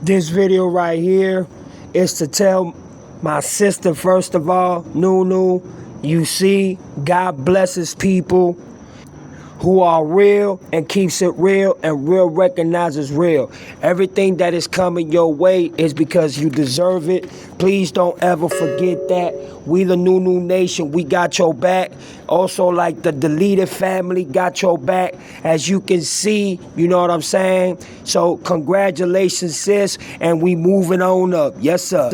This video right here is to tell my sister, first of all, Nunu, you see, God blesses people who are real and keeps it real, and real recognizes real. Everything that is coming your way is because you deserve it. Please don't ever forget that. We the Nunu Nation, we got your back. Also, like the deleted family got your back, as you can see, you know what I'm saying? So congratulations, sis, and we moving on up. Yes, sir.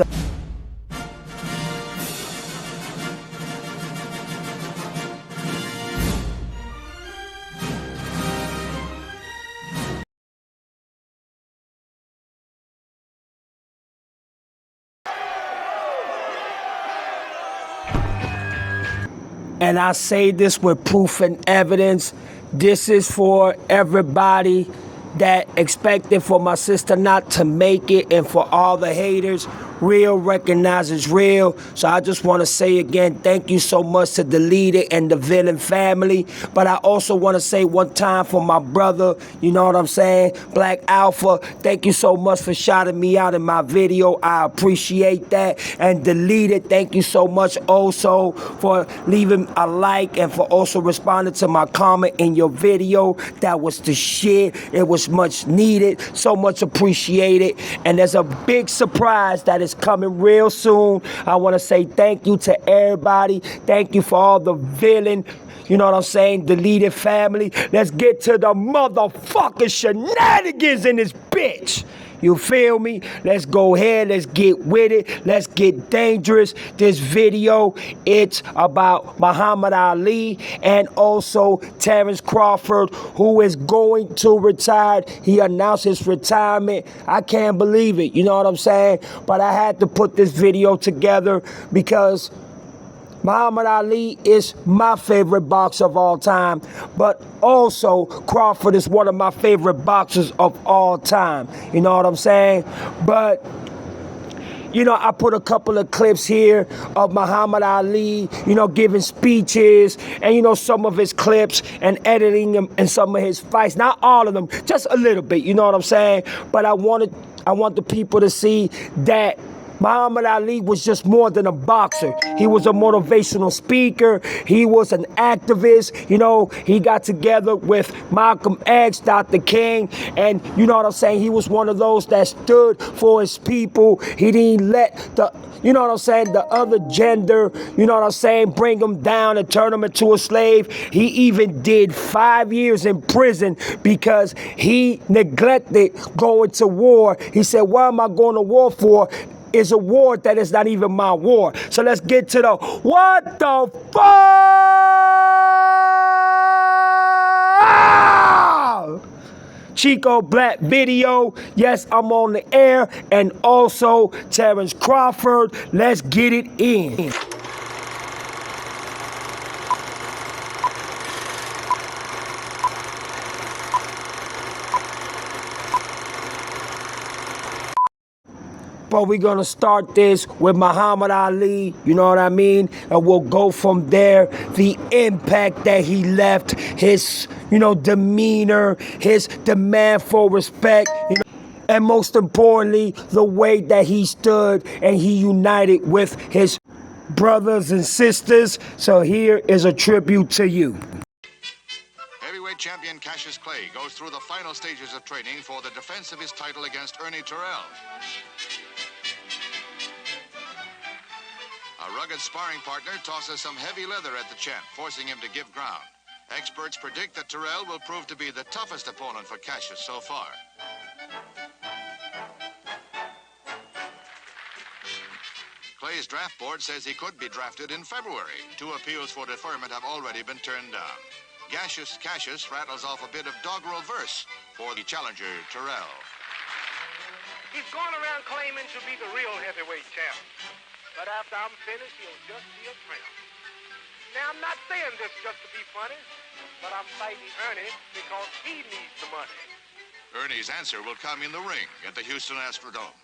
And I say this with proof and evidence. This is for everybody that expected for my sister not to make it, and for all the haters. Real recognizes real. So I just want to say again, thank you so much to Delete It and the Villain family. But I also want to say one time for my brother, you know what I'm saying, Black Alpha, thank you so much for shouting me out in my video. I appreciate that. And Delete It, thank you so much also for leaving a like and for also responding to my comment in your video. That was the shit. It was much needed, so much appreciated. And there's a big surprise that is coming real soon. I want to say thank you to everybody. Thank you for all the villain, you know what I'm saying, deleted family. Let's get to the motherfucking shenanigans in this bitch. You feel me? Let's go ahead, let's get with it, let's get dangerous. This video, it's about Muhammad Ali and also Terrace Crawford, who is going to retire. He announced his retirement. I can't believe it, you know what I'm saying? But I had to put this video together because Muhammad Ali is my favorite boxer of all time, but also Crawford is one of my favorite boxers of all time. You know what I'm saying? But you know, I put a couple of clips here of Muhammad Ali, you know, giving speeches, and, you know, some of his clips and editing them and some of his fights. Not all of them, just a little bit, you know what I'm saying? But I want the people to see that Muhammad Ali was just more than a boxer. He was a motivational speaker. He was an activist. You know, he got together with Malcolm X, Dr. King, and you know what I'm saying? He was one of those that stood for his people. He didn't let the, you know what I'm saying, the other gender, you know what I'm saying, bring him down and turn him into a slave. He even did 5 years in prison because he neglected going to war. He said, what am I going to war for? Is a war that is not even my war. So let's get to the what the fuck Chico Black video. Yes, I'm on the air. And also Terrace Crawford. Let's get it in. But we're going to start this with Muhammad Ali, you know what I mean? And we'll go from there. The impact that he left, his, you know, demeanor, his demand for respect, you know, and most importantly, the way that he stood and he united with his brothers and sisters. So here is a tribute to you. Heavyweight champion Cassius Clay goes through the final stages of training for the defense of his title against Terrell. A rugged sparring partner tosses some heavy leather at the champ, forcing him to give ground. Experts predict that Terrell will prove to be the toughest opponent for Cassius so far. Clay's draft board says he could be drafted in February. 2 appeals for deferment have already been turned down. Cassius rattles off a bit of doggerel verse for the challenger, Terrell. He's gone around claiming to be the real heavyweight champ. But after I'm finished, he'll just be a tramp. Now, I'm not saying this just to be funny, but I'm fighting Ernie because he needs the money. Ernie's answer will come in the ring at the Houston Astrodome.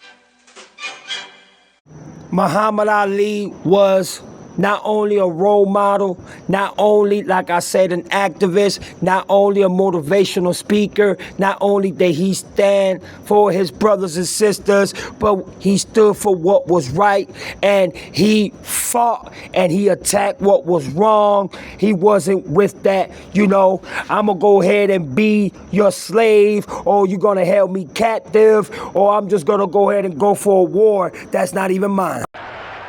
Muhammad Ali was not only a role model, not only, like I said, an activist, not only a motivational speaker, not only did he stand for his brothers and sisters, but he stood for what was right, and he fought and he attacked what was wrong. He wasn't with that, I'm gonna go ahead and be your slave, or you're gonna held me captive, or I'm just gonna go ahead and go for a war that's not even mine.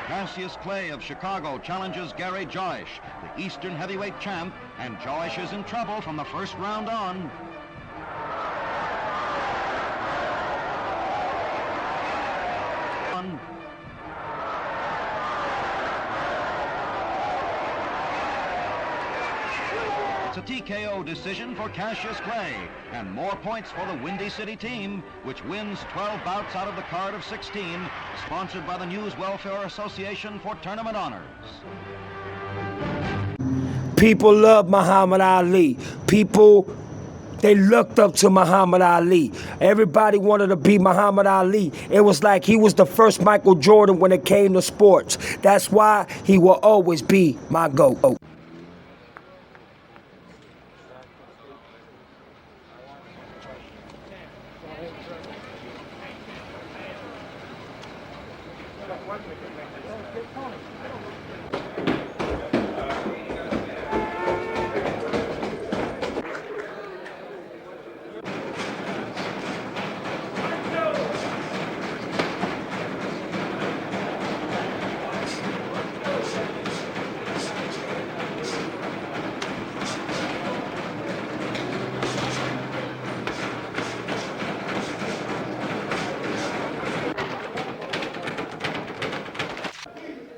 Cassius Clay of Chicago challenges Gary Joyce, the Eastern heavyweight champ, and Joyce is in trouble from the first round on. It's a TKO decision for Cassius Clay, and more points for the Windy City team, which wins 12 bouts out of the card of 16, sponsored by the News Welfare Association for Tournament Honors. People love Muhammad Ali. They looked up to Muhammad Ali. Everybody wanted to be Muhammad Ali. It was like he was the first Michael Jordan when it came to sports. That's why he will always be my GOAT.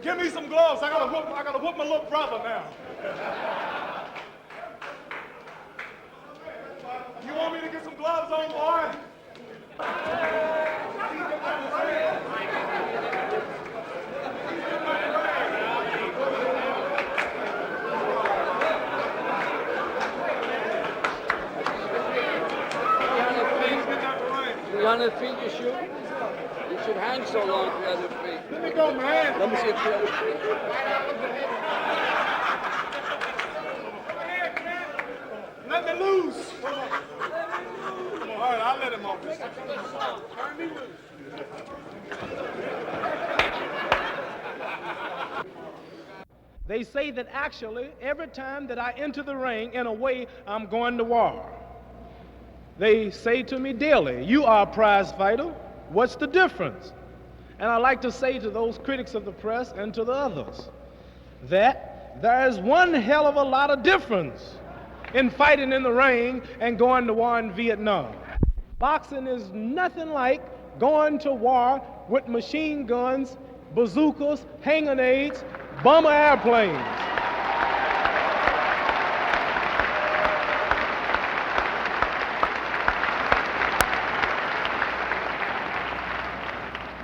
Give me some gloves. I gotta whoop my little brother now. You want me to get some gloves on, boy? Feet you shoot? You should hang so long with the other feet. Let me go, man. Let me see if the other feet. Let me loose. Come on, all right, I'll let him off this. Turn me loose. They say that actually every time that I enter the ring, in a way, I'm going to war. They say to me daily, you are a prize fighter. What's the difference? And I like to say to those critics of the press and to the others that there is one hell of a lot of difference in fighting in the ring and going to war in Vietnam. Boxing is nothing like going to war with machine guns, bazookas, hand grenades, bomber airplanes.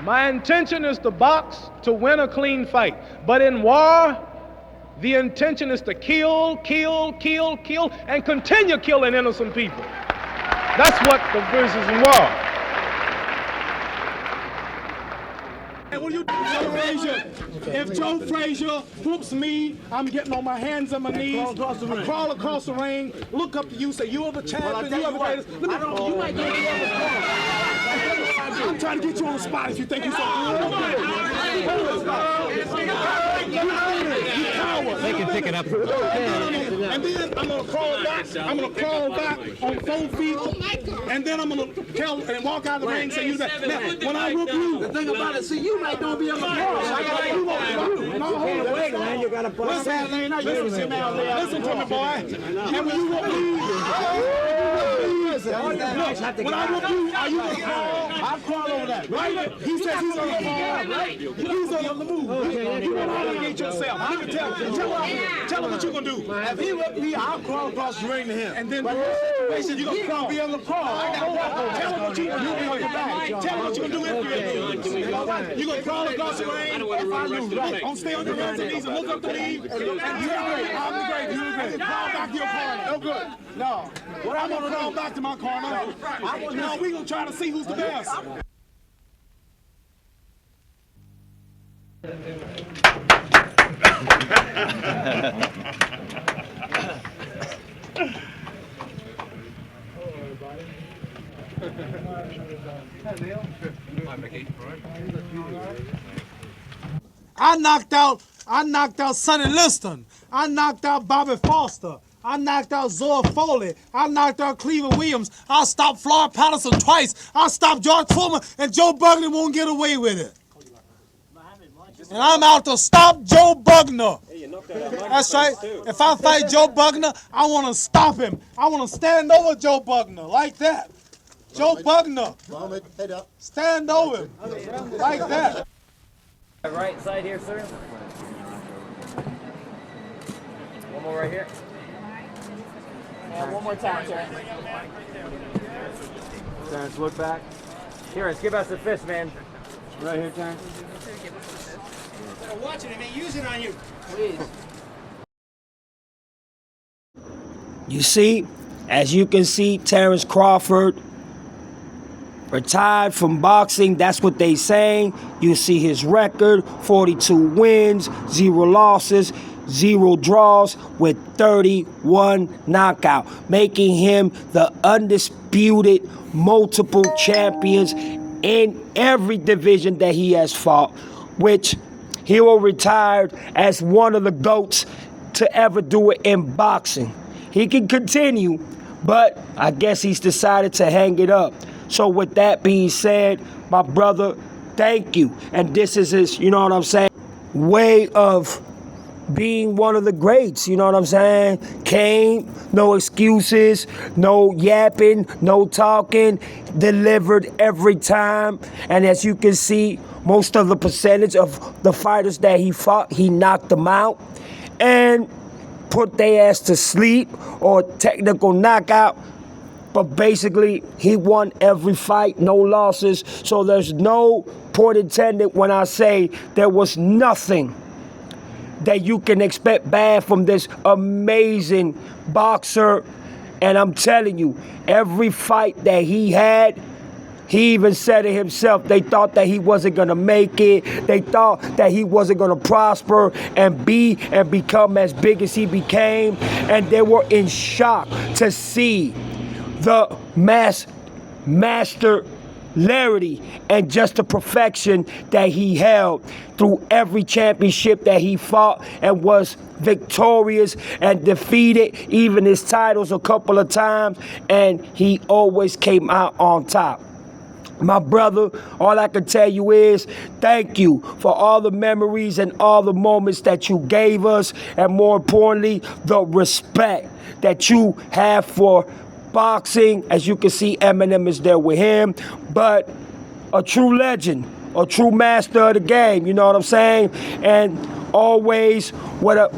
My intention is to box to win a clean fight. But in war, the intention is to kill, and continue killing innocent people. That's what the business in war. Hey, what do you do, Joe Frazier? If Joe Frazier whoops me, I'm getting on my hands and my knees. I crawl across the ring, look up to you, say, you're the champion, you are the greatest. You might get me on the floor. I'm trying to get you on the spot if you think you're so good. You coward. They can pick it up. And then I'm gonna crawl back. I'm gonna crawl back on 4 feet, and then I'm gonna tell and walk out of the ring and say you that. Now, when I whoop you, the thing about it, see, you might don't be able to cross. I gotta you won't. No, hold on, wait, man. You gotta bust that lane out. Listen to me, boy. And when you whoop me, when I whoop you, are you gonna crawl? I'll crawl over that, right? He says he's on the crawl, right? He's on the move. You want to obligate yourself. You can tell him what you're gonna do. If he whip me, I'll crawl across the ring to him. And then you're gonna crawl. Be on the crawl. Tell him what you're gonna do. Tell him what you're gonna do if you lose. You're gonna crawl across the ring if I lose. Right? Don't stay on your hands and knees and look up to me. And you're great. I'm the great. You're great. Crawl back to your corner. No good. No. What I'm gonna crawl back to my corner. Now we gonna try to see who's the best. I knocked out Sonny Liston. I knocked out Bobby Foster. I knocked out Zoe Foley. I knocked out Cleveland Williams. I stopped Floyd Patterson twice. I stopped George Foreman, and Joe Bugner won't get away with it. And I'm out to stop Joe Bugner. That's right. If I fight Joe Bugner, I want to stop him. I want to stand over Joe Bugner like that. Joe Bugner. Stand over him like that. Right side here, sir. One more right here. One more time, Terrace. Terrace, look back. Terrace, give us the fist, man. Right here, Terrace. Watching him, use it on you. Please. You see, as you can see, Terrace Crawford retired from boxing. That's what they saying. You see his record, 42 wins, 0 losses, 0 draws with 31 knockout, making him the undisputed multiple champions in every division that he has fought, which he will retire as one of the GOATs to ever do it in boxing. He can continue, but I guess he's decided to hang it up. So with that being said, my brother, thank you. And this is his, you know what I'm saying, way of being one of the greats, you know what I'm saying? Came, no excuses, no yapping, no talking, delivered every time. And as you can see, most of the percentage of the fighters that he fought, he knocked them out and put their ass to sleep or technical knockout. But basically, he won every fight, no losses. So there's no point intended when I say there was nothing that you can expect bad from this amazing boxer. And I'm telling you, every fight that he had, he even said it himself, they thought that he wasn't gonna make it. They thought that he wasn't gonna prosper and become as big as he became. And they were in shock to see the master clarity and just the perfection that he held through every championship that he fought and was victorious and defeated even his titles a couple of times, and he always came out on top. My brother, all I can tell you is thank you for all the memories and all the moments that you gave us, and more importantly, the respect that you have for boxing. As you can see, Eminem is there with him, but a true legend, a true master of the game, you know what I'm saying? And always with a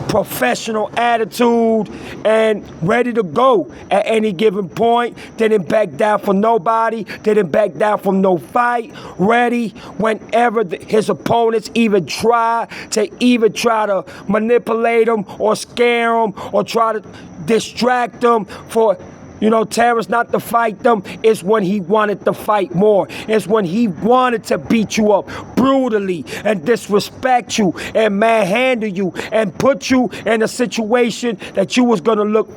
professional attitude and ready to go at any given point. Didn't back down for nobody, didn't back down from no fight, ready whenever his opponents even try to manipulate him or scare him or try to distract them for, you know, Terrace not to fight them. It's when he wanted to fight more. It's when he wanted to beat you up brutally and disrespect you and manhandle you and put you in a situation that you was gonna look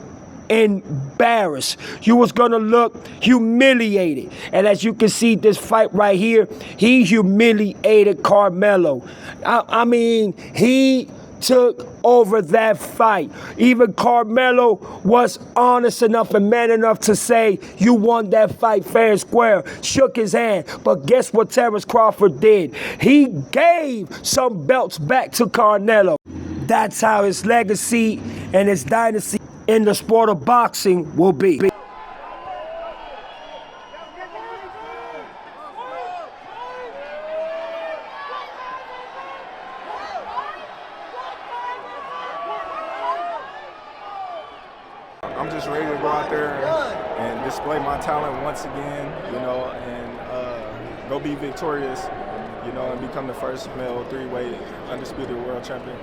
embarrassed. You was gonna look humiliated. And as you can see, this fight right here, he humiliated Carmelo. I mean, he took over that fight. Even Carmelo was honest enough and man enough to say, you won that fight fair and square, shook his hand. But guess what Terrace Crawford did? He gave some belts back to Carmelo. That's how his legacy and his dynasty in the sport of boxing will be. I'm just ready to go out there and display my talent once again, you know, and go be victorious, you know, and become the first male 3-weight undisputed world champion.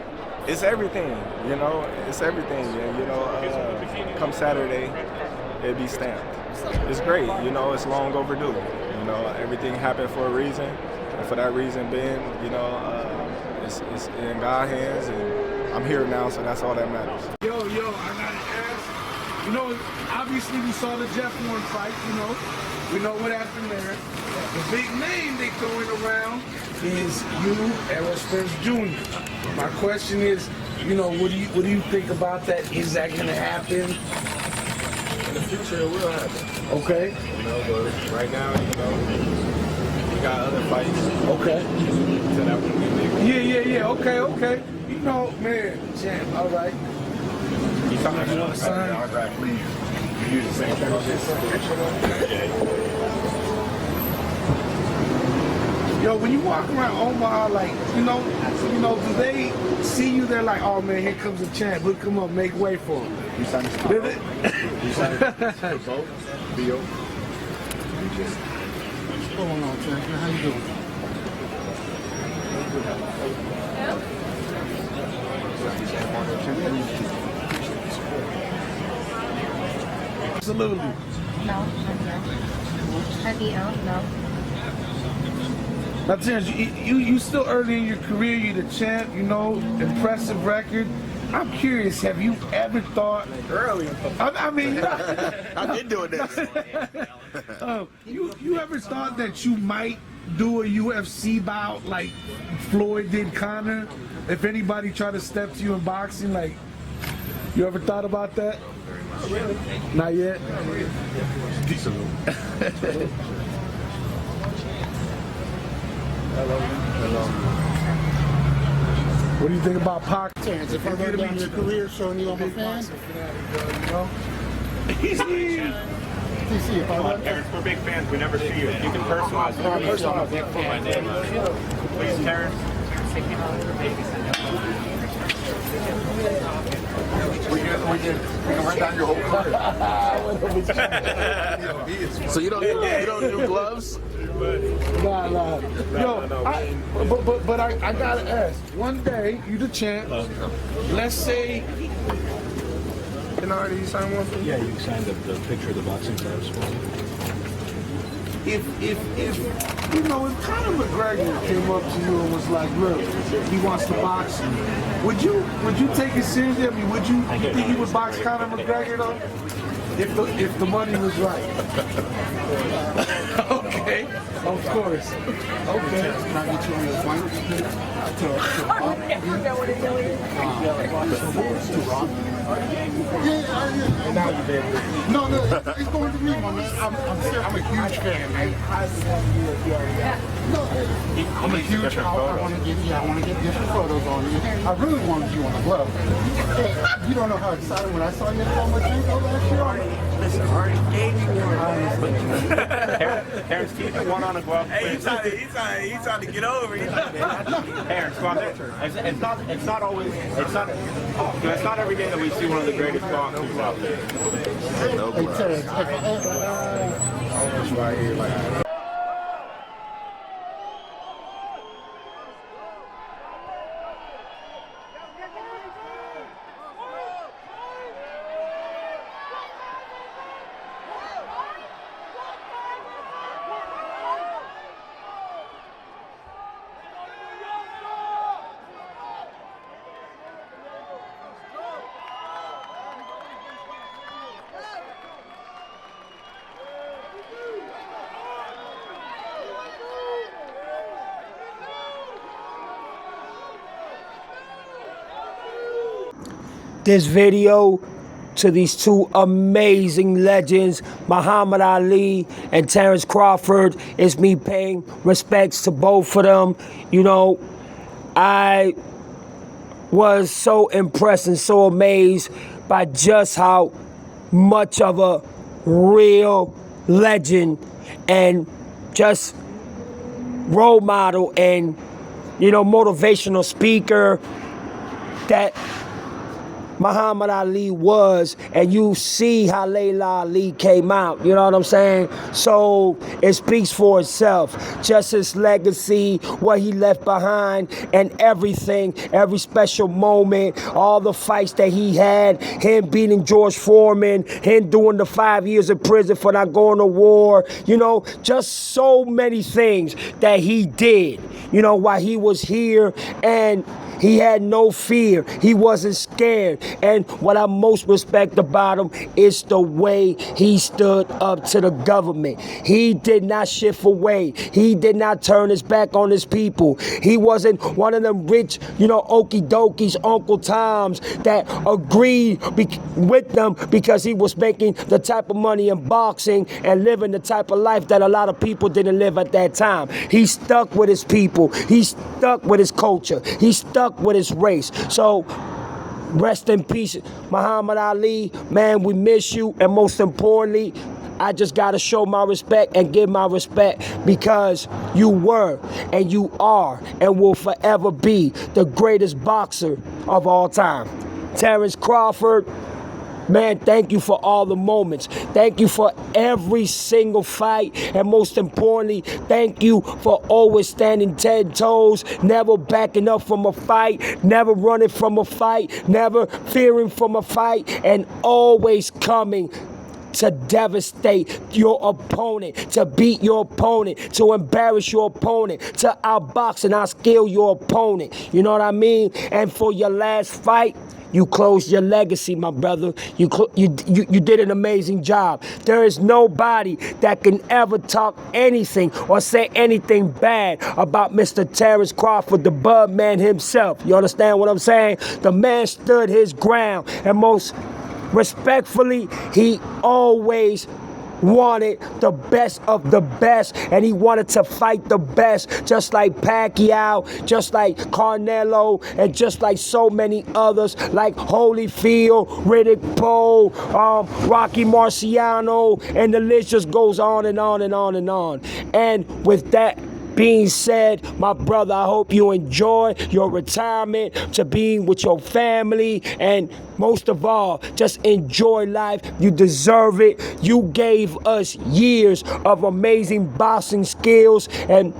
It's everything, you know, it's everything. And, you know, come Saturday, it'll be stamped. It's great, you know, it's long overdue. You know, everything happened for a reason, and for that reason being, you know, it's in God's hands, and I'm here now, so that's all that matters. Yo, I gotta ask. You know, obviously we saw the Jeff Horn fight, you know. We know what happened there. The big name they throwing around is you, Errol Spence Jr. My question is, you know, what do you think about that? Is that gonna happen? In the future, it will happen. Okay. You know, but right now, you know, we got other fights. Okay. So that wouldn't be big. Yeah. Okay. You know, man, champ. All right. You want to sign? Autograph, please. You use the same thing. Yo, when you walk around Omaha, like, you know, do they see you there like, oh man, here comes a champ, look him up, make way for him? You signed this Did it? You signed for both? Theo? What's going on, champ? How you doing? Absolutely. No, no. Now, Terrence, you still early in your career, you're the champ, you know, impressive record. I'm curious, have you ever thought... Early. I mean... I've been doing this. You ever thought that you might do a UFC bout like Floyd did Conor? If anybody tried to step to you in boxing, like, you ever thought about that? Not yet? Hello. What do you think about Pac? Terrence, if I wrote down your career showing you I'm a fan, TC, if I wrote Terrence, we're big fans. We never see you. You can personalize it. Please, Terrence. we can write down your whole career. So you don't do gloves? Nah. Yo, but I gotta ask. One day, you the champ. Let's say. You signed one for me? Yeah, you signed the picture of the boxing gloves for me. If you know, if Conor McGregor came up to you and was like, look, he wants to box you, would you take it seriously? I mean, would you think you would box Conor McGregor though? If the money was right. Okay, of course. Okay. Can I get you on your point? No, it's going to me, man. I'm a huge fan, man. I'm a huge fan. I want to get different photos on you. I really wanted you on the glove. You don't know how excited when I saw you on my jingle last year. Listen, already gave you one. Terrence, keep the one on a glove. Hey, he's trying to get over. Terrence, come on. It's not always. It's not every day that we see one of the greatest boxers out there. Hey, Terrence, Right here, like. This video to these two amazing legends, Muhammad Ali and Terrace Crawford, is me paying respects to both of them. You know, I was so impressed and so amazed by just how much of a real legend and just role model and, you know, motivational speaker that Muhammad Ali was, and you see how Layla Ali came out, you know what I'm saying? So it speaks for itself. Just his legacy, what he left behind, and everything, every special moment, all the fights that he had, him beating George Foreman, him doing the 5 years in prison for not going to war, you know, just so many things that he did, you know, while he was here, and he had no fear. He wasn't scared. scared. And what I most respect about him is the way he stood up to the government. He did not shift away. He did not turn his back on his people. He wasn't one of them rich, okie dokies, Uncle Toms that agreed with them because he was making the type of money in boxing and living the type of life that a lot of people didn't live at that time. He stuck with his people. He stuck with his culture. He stuck with his race. So rest in peace, Muhammad Ali. Man, we miss you. And most importantly, I just got to show my respect and give my respect because you were and you are and will forever be the greatest boxer of all time. Terrace Crawford, man, thank you for all the moments. Thank you for every single fight. And most importantly, thank you for always standing 10 toes, never backing up from a fight, never running from a fight, never fearing from a fight, and always coming to devastate your opponent, to beat your opponent, to embarrass your opponent, to outbox and outskill your opponent. You know what I mean? And for your last fight, you closed your legacy, my brother. You did an amazing job. There is nobody that can ever talk anything or say anything bad about Mr. Terrace Crawford, the Bud Man himself. You understand what I'm saying? The man stood his ground, and most respectfully, he always wanted the best of the best, and he wanted to fight the best, just like Pacquiao, just like Canelo, and just like so many others, like Holyfield, Riddick Bowe, Rocky Marciano, and the list just goes on and on and on and on. And with that being said, my brother, I hope you enjoy your retirement, to being with your family, and most of all, just enjoy life. You deserve it. You gave us years of amazing boxing skills, and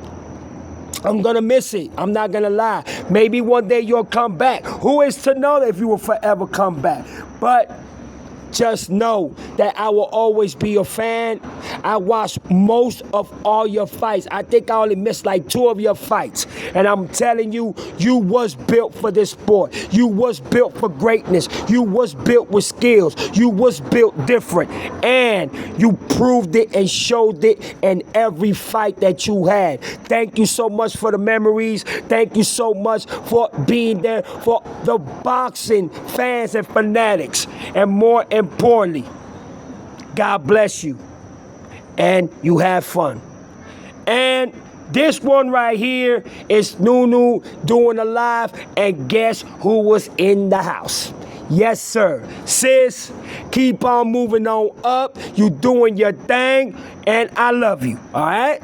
I'm gonna miss it. I'm not gonna lie. Maybe one day you'll come back. Who is to know if you will forever come back? But just know that I will always be a fan. I watched most of all your fights. I think I only missed like 2 of your fights. And I'm telling you, you was built for this sport. You was built for greatness. You was built with skills. You was built different. And you proved it and showed it in every fight that you had. Thank you so much for the memories. Thank you so much for being there for the boxing fans and fanatics. And more importantly, God bless you, and you have fun. And this one right here is Nunu doing a live, and guess who was in the house? Yes, sir. Sis, keep on moving on up. You doing your thing, and I love you, all right?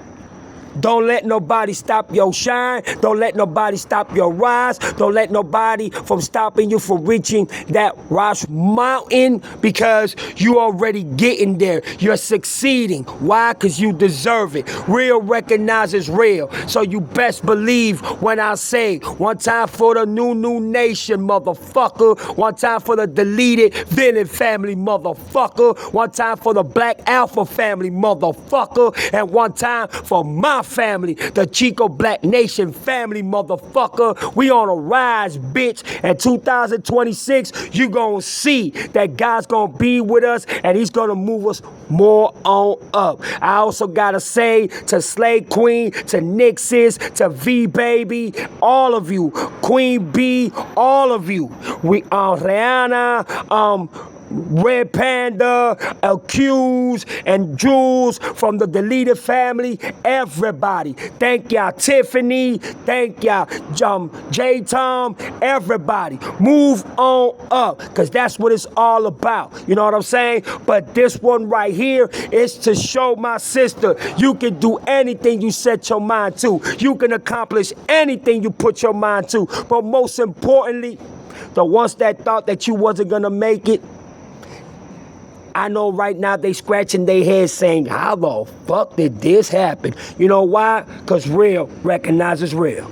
Don't let nobody stop your shine. Don't let nobody stop your rise. Don't let nobody from stopping you from reaching that Rosh Mountain, because you already getting there. You're succeeding. Why? Because you deserve it. Real recognizes real. So you best believe when I say, one time for the New Nation, motherfucker. One time for the deleted villain family, motherfucker. One time for the Black Alpha family, motherfucker. And one time for my family, the Chico Black Nation family, motherfucker. We on a rise, bitch. And 2026, you gonna see that God's gonna be with us, and he's gonna move us more on up. I also gotta say to Slay Queen, to Nixis, to V Baby, all of you, Queen B, all of you. We Rihanna, Red Panda, Accused, and Jules from the deleted family, everybody. Thank y'all, Tiffany. Thank y'all, J-Tom, everybody. Move on up, because that's what it's all about. You know what I'm saying? But this one right here is to show my sister you can do anything you set your mind to. You can accomplish anything you put your mind to. But most importantly, the ones that thought that you wasn't gonna make it, I know right now they scratching their heads saying, how the fuck did this happen? You know why? Because real recognizes real.